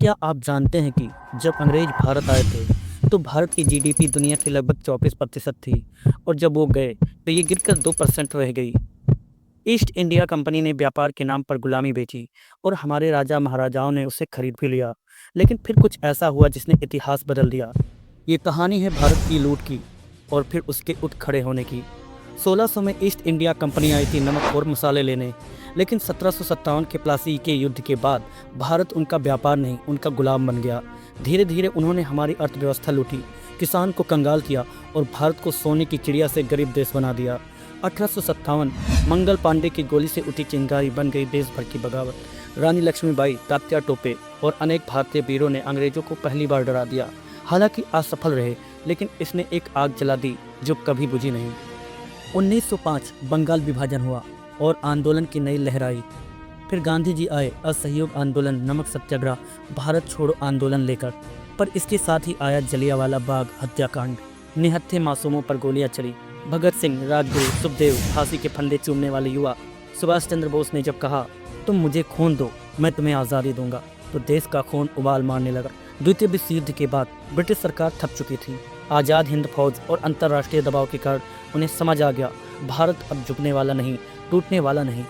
क्या आप जानते हैं कि जब अंग्रेज भारत आए थे तो भारत की जीडीपी दुनिया की लगभग 24% थी और जब वो गए तो ये गिरकर 2% रह गई। ईस्ट इंडिया कंपनी ने व्यापार के नाम पर गुलामी बेची और हमारे राजा महाराजाओं ने उसे खरीद भी लिया। लेकिन फिर कुछ ऐसा हुआ जिसने इतिहास बदल दिया। ये कहानी है भारत की लूट की और फिर उसके उठ खड़े होने की। 1600 में ईस्ट इंडिया कंपनी आई थी नमक और मसाले लेने, लेकिन 1757 के प्लासी के युद्ध के बाद भारत उनका व्यापार नहीं उनका गुलाम बन गया। धीरे धीरे उन्होंने हमारी अर्थव्यवस्था लूटी, किसान को कंगाल किया और भारत को सोने की चिड़िया से गरीब देश बना दिया। 1857 मंगल पांडे की गोली से उठी चिंगारी बन गई देश भर की बगावत। रानी लक्ष्मीबाई, तात्या टोपे और अनेक भारतीय वीरों ने अंग्रेजों को पहली बार डरा दिया। हालांकि असफल रहे, लेकिन इसने एक आग जला दी जो कभी बुझी नहीं। 1905 बंगाल विभाजन हुआ और आंदोलन की नई लहर आई। फिर गांधी जी आए, असहयोग आंदोलन, नमक सत्याग्रह, भारत छोड़ो आंदोलन लेकर। पर इसके साथ ही आया जलियांवाला बाग हत्याकांड। निहत्थे मासूमों पर गोलियां चली। भगत सिंह, राजगुरु, सुखदेव, फांसी के फंदे चूमने वाले युवा सुभाष चंद्र बोस ने जब कहा तुम मुझे खून दो मैं तुम्हें आज़ादी दूंगा, तो देश का खून उबाल मारने लगा। द्वितीय विश्व युद्ध के बाद ब्रिटिश सरकार थक चुकी थी। आज़ाद हिंद फौज और अंतर्राष्ट्रीय दबाव के कारण उन्हें समझ आ गया भारत अब झुकने वाला नहीं, टूटने वाला नहीं।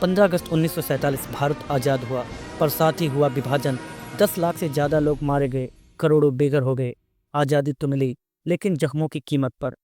15 अगस्त 1947 भारत आज़ाद हुआ, पर साथ ही हुआ विभाजन। 10 लाख से ज़्यादा लोग मारे गए, करोड़ों बेघर हो गए। आज़ादी तो मिली, लेकिन जख्मों की कीमत पर।